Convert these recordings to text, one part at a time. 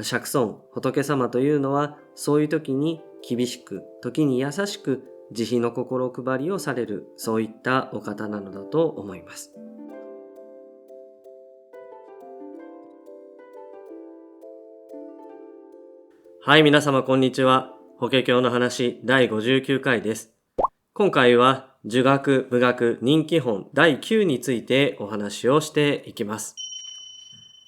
釈尊、仏様というのは、そういう時に厳しく、時に優しく、慈悲の心配りをされる、そういったお方なのだと思います。はい、皆様こんにちは。法華経の話第59回です。今回は儒学部学人気本第9についてお話をしていきます。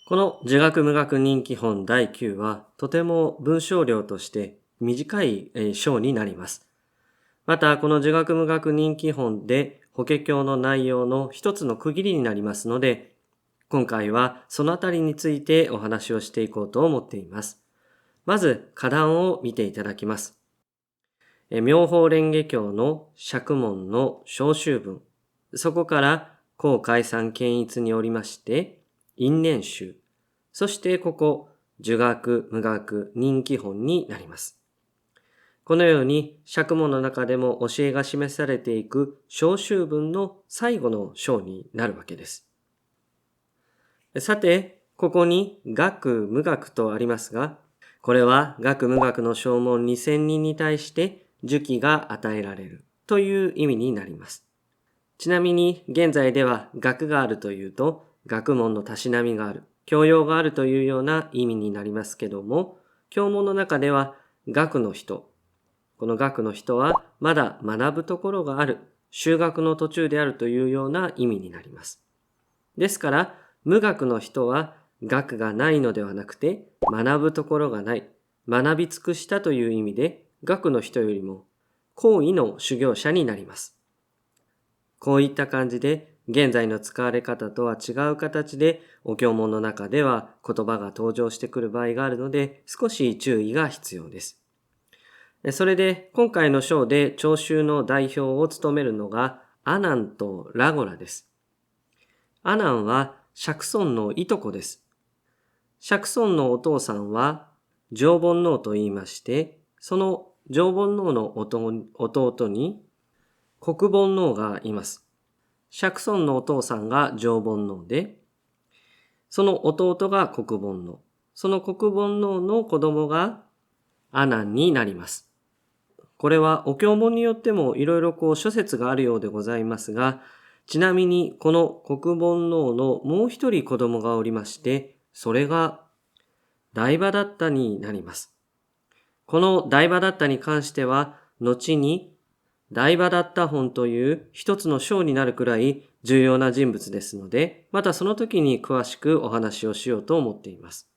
この儒学部学人気本第9はとても文章量として短い章になります。またこの儒学部学人気本で法華経の内容の一つの区切りになりますので、今回はそのあたりについてお話をしていこうと思っています。まず、歌談を見ていただきます。妙法蓮華経の釈門の小集文。そこから、項解散検閲によりまして、因縁集。そしてここ、儒学、無学、人気本になります。このように、釈門の中でも教えが示されていく小集文の最後の章になるわけです。さて、ここに学、無学とありますが、これは学無学の証文2000人に対して授記が与えられるという意味になります。ちなみに現在では学があるというと学問のたしなみがある、教養があるというような意味になりますけども、経文の中では学の人、この学の人はまだ学ぶところがある、修学の途中であるというような意味になります。ですから無学の人は学がないのではなくて、学ぶところがない、学び尽くしたという意味で、学の人よりも高位の修行者になります。こういった感じで、現在の使われ方とは違う形で、お経文の中では言葉が登場してくる場合があるので、少し注意が必要です。それで、今回の章で聴衆の代表を務めるのが、阿難とラゴラです。阿難は釈尊のいとこです。釈尊のお父さんは上品能と言いまして、その上品能の弟に国本能がいます。釈尊のお父さんが上品能で、その弟が国本能。その国本能の子供が阿難になります。これはお経文によってもいろいろ諸説があるようでございますが、ちなみにこの国本能のもう一人子供がおりまして、それが大婆達多になります。この大婆達多に関しては、後に大婆達多本という一つの章になるくらい重要な人物ですので、またその時に詳しくお話をしようと思っています。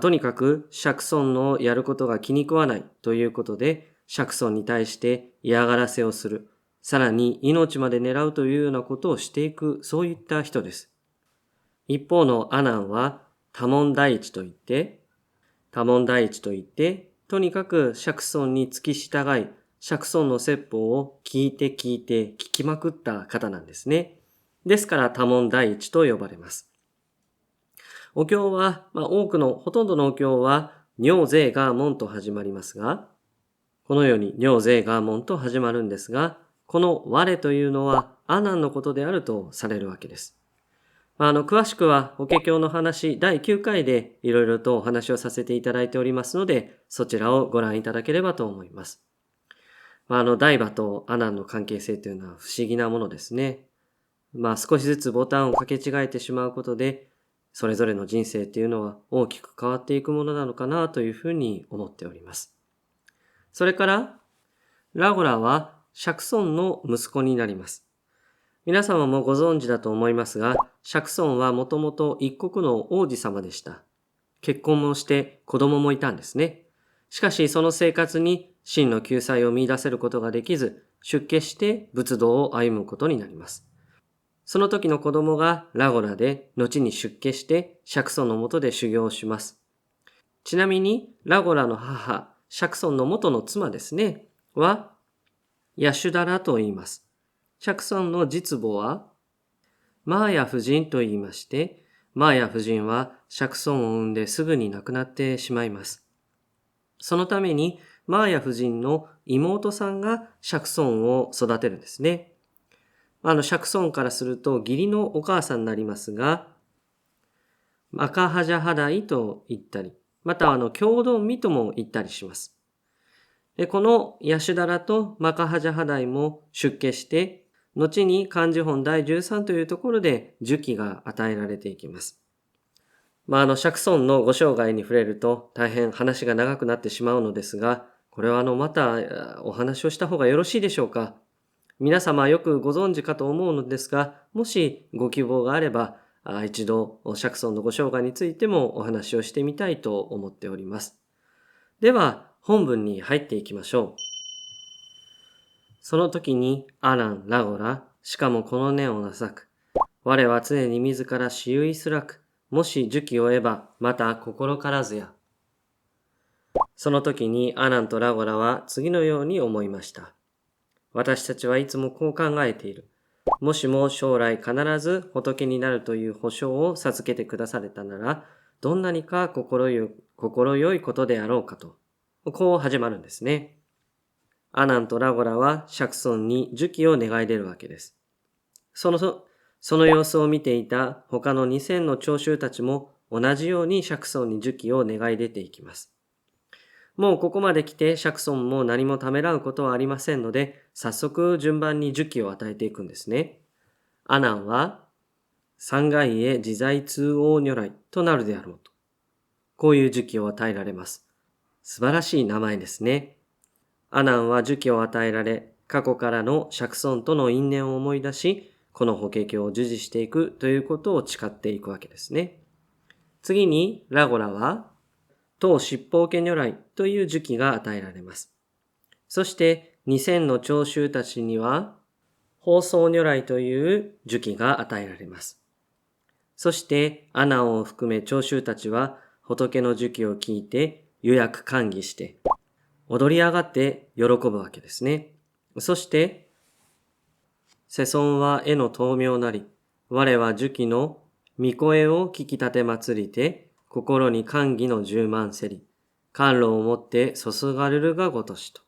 とにかく釈尊のやることが気に食わないということで、釈尊に対して嫌がらせをする、さらに命まで狙うというようなことをしていく、そういった人です。一方の阿難は多聞第一といって、とにかく釈尊に付き従い、釈尊の説法を聞きまくった方なんですね。ですから多聞第一と呼ばれます。お経は、ほとんどのお経は、尿税ガーモンと始まりますが、このように尿税ガーモンと始まるんですが、この我というのは阿難のことであるとされるわけです。詳しくは法華経の話第9回でいろいろとお話をさせていただいておりますので、そちらをご覧いただければと思います。大婆と阿難の関係性というのは不思議なものですね。少しずつボタンを掛け違えてしまうことで、それぞれの人生っていうのは大きく変わっていくものなのかなというふうに思っております。それから、ラゴラは釈尊の息子になります。皆様もご存知だと思いますが、釈尊はもともと一国の王子様でした。結婚もして子供もいたんですね。しかしその生活に真の救済を見出せることができず、出家して仏道を歩むことになります。その時の子供がラゴラで、後に出家して釈尊の下で修行をします。ちなみにラゴラの母、釈尊の元の妻ですね、はヤシュダラと言います。釈尊の実母はマーヤ夫人と言いまして、マーヤ夫人は釈尊を産んですぐに亡くなってしまいます。そのためにマーヤ夫人の妹さんが釈尊を育てるんですね。釈尊からすると義理のお母さんになりますが、マカハジャハダイと言ったり、または共同身とも言ったりします。で、このヤシュダラとマカハジャハダイも出家して、後に漢字本第13というところで寿記が与えられていきます。釈尊のご生涯に触れると大変話が長くなってしまうのですが、これはまたお話をした方がよろしいでしょうか。皆様よくご存知かと思うのですが、もしご希望があれば、一度釈尊のご生涯についてもお話をしてみたいと思っております。では、本文に入っていきましょう。その時にアラン、ラゴラ、しかもこの念をなさく。我は常に自ら私有すらく。もし寿記を得ば、また心からずや。その時にアランとラゴラは次のように思いました。私たちはいつもこう考えている。もしも将来必ず仏になるという保証を授けてくだされたなら、どんなにか心よいことであろうかと。こう始まるんですね。アナンとラゴラは釈尊に寿記を願い出るわけです。その様子を見ていた他の2000の聴衆たちも同じように釈尊に寿記を願い出ていきます。もうここまで来て釈尊も何もためらうことはありませんので、早速順番に寿記を与えていくんですね。アナンは三界へ自在通王如来となるであろうと。こういう寿記を与えられます。素晴らしい名前ですね。アナンは寿記を与えられ、過去からの釈尊との因縁を思い出し、この法華経を授持していくということを誓っていくわけですね。次に、ラゴラは、当七宝家如来という寿記が与えられます。そして、2000の聴衆たちには、法相如来という寿記が与えられます。そして、アナンを含め聴衆たちは、仏の寿記を聞いて、予約歓喜して、踊り上がって喜ぶわけですね。そして、世尊は絵の灯明なり、我は寿記の御声を聞き立て祭りて、心に歓喜の10万せり、甘露をもって注がれるがごとしと。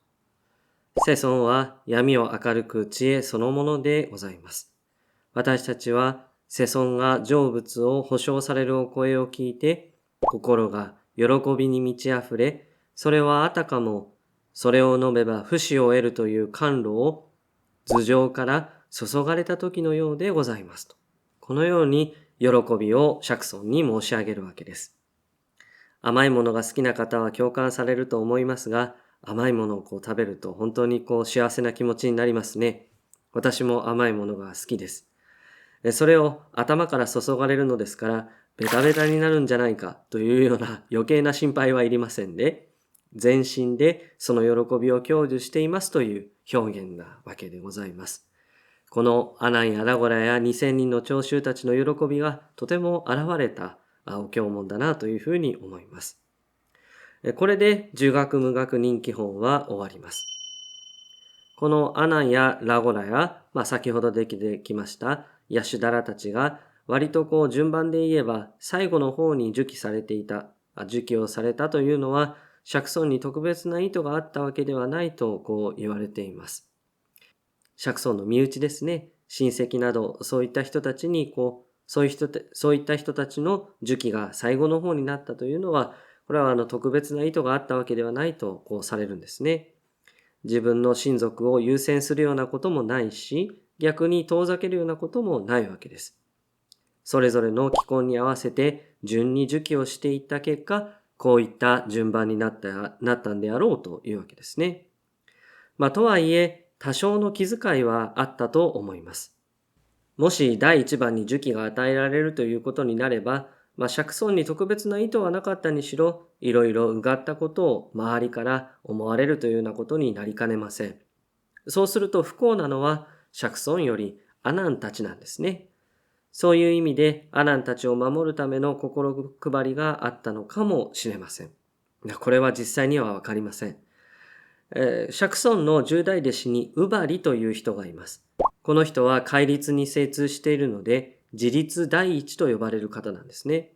世尊は闇を明るく知恵そのものでございます。私たちは世尊が成仏を保証されるお声を聞いて、心が喜びに満ち溢れ、それはあたかも、それを飲めば不死を得るという甘露を頭上から注がれた時のようでございますと。このように喜びを釈尊に申し上げるわけです。甘いものが好きな方は共感されると思いますが、甘いものを食べると本当に幸せな気持ちになりますね。私も甘いものが好きです。それを頭から注がれるのですから、ベタベタになるんじゃないかというような余計な心配はいりませんで、全身でその喜びを享受していますという表現なわけでございます。このアナンやラゴラや2000人の聴衆たちの喜びがとても現れたお経文だなというふうに思います。これで儒学無学人気本は終わります。このアナンやラゴラや、先ほどできてきましたヤシュダラたちが割と順番で言えば最後の方に受記をされたというのは釈尊に特別な意図があったわけではないと言われています。釈尊の身内ですね。親戚などそういった人たちにそういった人たちの受記が最後の方になったというのは、これは特別な意図があったわけではないとされるんですね。自分の親族を優先するようなこともないし、逆に遠ざけるようなこともないわけです。それぞれの既婚に合わせて順に受記をしていった結果、こういった順番になったんであろうというわけですね。とはいえ、多少の気遣いはあったと思います。もし第一番に受記が与えられるということになれば、釈尊に特別な意図はなかったにしろ、いろいろうがったことを周りから思われるというようなことになりかねません。そうすると不幸なのは釈尊より阿難たちなんですね。そういう意味で阿難たちを守るための心配りがあったのかもしれません。これは実際にはわかりません。釈尊の10代弟子にウバリという人がいます。この人は戒律に精通しているので、自立第一と呼ばれる方なんですね。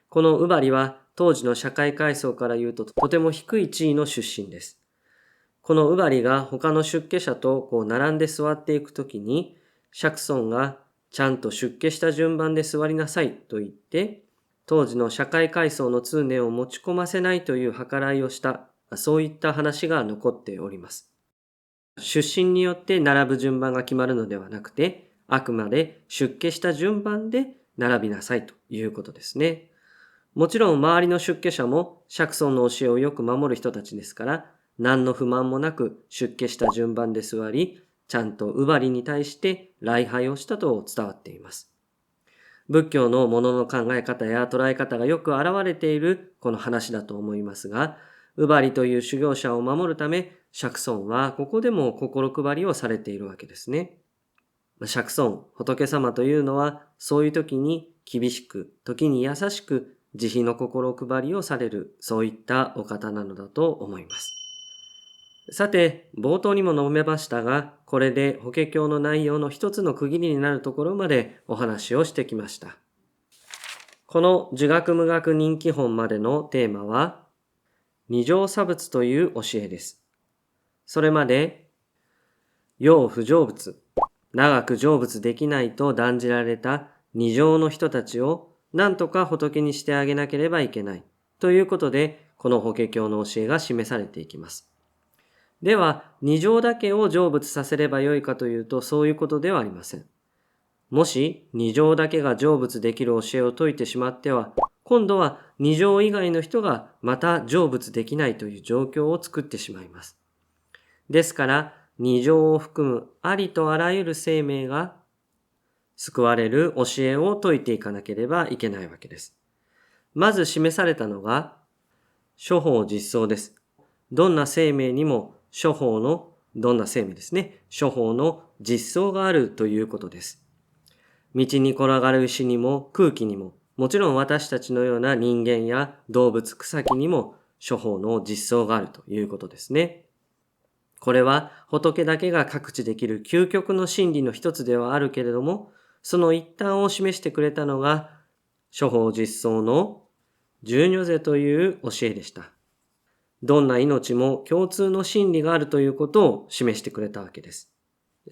このウバリは当時の社会階層から言うととても低い地位の出身です。このウバリが他の出家者と並んで座っていくときに、釈尊がちゃんと出家した順番で座りなさいと言って、当時の社会階層の通念を持ち込ませないという計らいをした、そういった話が残っております。出身によって並ぶ順番が決まるのではなくて、あくまで出家した順番で並びなさいということですね。もちろん周りの出家者も釈尊の教えをよく守る人たちですから、何の不満もなく出家した順番で座り、ちゃんとウバリに対して礼拝をしたと伝わっています。仏教のものの考え方や捉え方がよく現れているこの話だと思いますが、ウバリという修行者を守るため、釈尊はここでも心配りをされているわけですね。釈尊、仏様というのは、そういう時に厳しく、時に優しく、慈悲の心配りをされる、そういったお方なのだと思います。さて、冒頭にも述べましたが、これで法華経の内容の一つの区切りになるところまでお話をしてきました。この儒学無学人気本までのテーマは、二乗差仏という教えです。それまで、要不成仏、長く成仏できないと断じられた二乗の人たちを何とか仏にしてあげなければいけないということで、この法華経の教えが示されていきます。では、二乗だけを成仏させればよいかというと、そういうことではありません。もし、二乗だけが成仏できる教えを説いてしまっては、今度は二乗以外の人がまた成仏できないという状況を作ってしまいます。ですから、二乗を含むありとあらゆる生命が救われる教えを説いていかなければいけないわけです。まず示されたのが、諸法実相です。どんな生命にも諸法の、どんな生命ですね。諸法の実相があるということです。道に転がる石にも空気にも、もちろん私たちのような人間や動物草木にも諸法の実相があるということですね。これは仏だけが覚知できる究極の真理の一つではあるけれども、その一端を示してくれたのが諸法実相の十如是という教えでした。どんな命も共通の真理があるということを示してくれたわけです。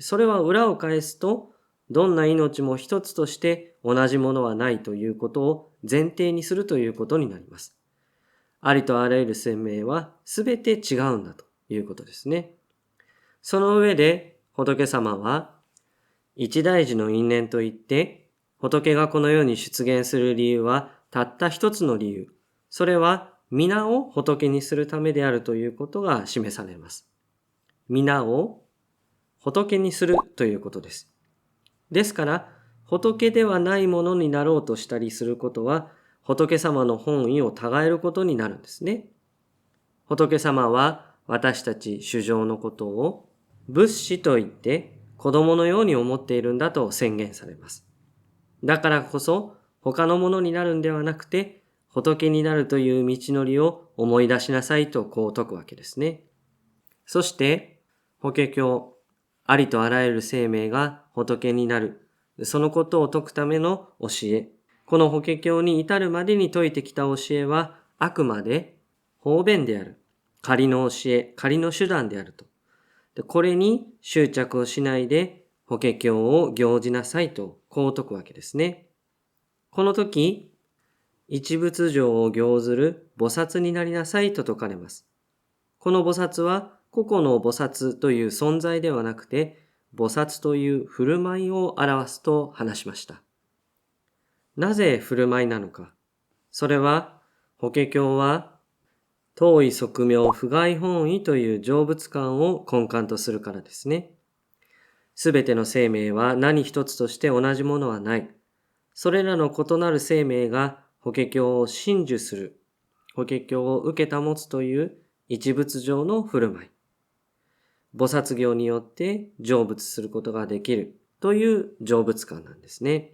それは裏を返すと、どんな命も一つとして同じものはないということを前提にするということになります。ありとあらゆる生命はすべて違うんだということですね。その上で仏様は一大事の因縁といって、仏がこの世に出現する理由はたった一つの理由。それは皆を仏にするためであるということが示されます。皆を仏にするということです。ですから、仏ではないものになろうとしたりすることは、仏様の本意を違えることになるんですね。仏様は私たち衆生のことを仏子と言って子供のように思っているんだと宣言されます。だからこそ他のものになるんではなくて仏になるという道のりを思い出しなさいとこう説くわけですね。そして法華経、ありとあらゆる生命が仏になる、そのことを説くための教え、この法華経に至るまでに説いてきた教えはあくまで方便である、仮の教え、仮の手段であると。これに執着をしないで法華経を行じなさいとこう説くわけですね。この時、一仏乗を行ずる菩薩になりなさいと説かれます。この菩薩は個々の菩薩という存在ではなくて、菩薩という振る舞いを表すと話しました。なぜ振る舞いなのか。それは、法華経は、当意即妙不外本意という成仏感を根幹とするからですね。すべての生命は何一つとして同じものはない。それらの異なる生命が法華経を信受する、法華経を受けた持つという一仏上の振る舞い。菩薩行によって成仏することができるという成仏感なんですね。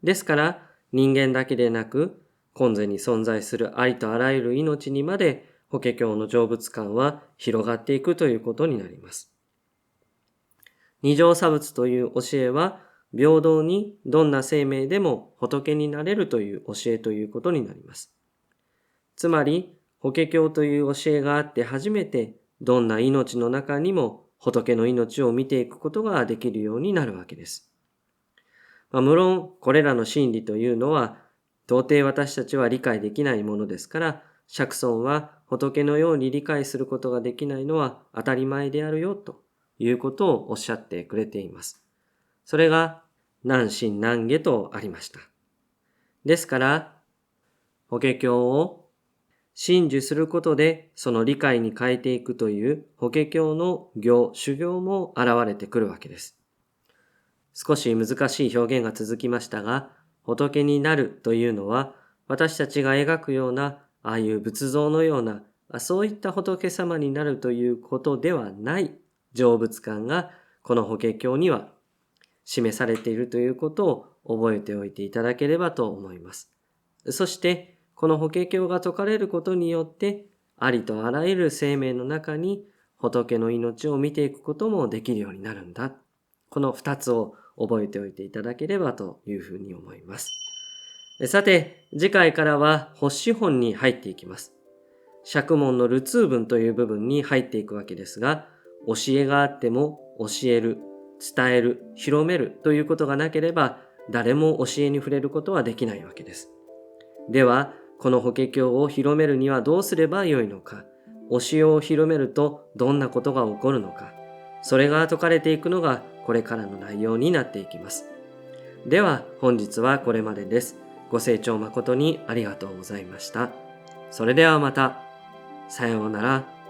ですから人間だけでなく今世に存在するありとあらゆる命にまで法華経の成仏感は広がっていくということになります。二乗差仏という教えは平等にどんな生命でも仏になれるという教えということになります。つまり法華経という教えがあって初めてどんな命の中にも仏の命を見ていくことができるようになるわけです。無論これらの真理というのは到底私たちは理解できないものですから、釈尊は仏のように理解することができないのは当たり前であるよということをおっしゃってくれています。それが難信難解とありました。ですから、法華経を信受することでその理解に変えていくという法華経の修行も現れてくるわけです。少し難しい表現が続きましたが、仏になるというのは私たちが描くようなああいう仏像のようなそういった仏様になるということではない成仏感がこの法華経には示されているということを覚えておいていただければと思います。そしてこの法華経が説かれることによってありとあらゆる生命の中に仏の命を見ていくこともできるようになるんだ。この2つを覚えておいていただければというふうに思います。さて、次回からは法師本に入っていきます。釈門の流通文という部分に入っていくわけですが、教えがあっても教える、伝える、広めるということがなければ、誰も教えに触れることはできないわけです。では、この法華経を広めるにはどうすればよいのか、教えを広めるとどんなことが起こるのか、それが説かれていくのがこれからの内容になっていきます。では、本日はこれまでです。ご清聴誠にありがとうございました。それではまた。さようなら。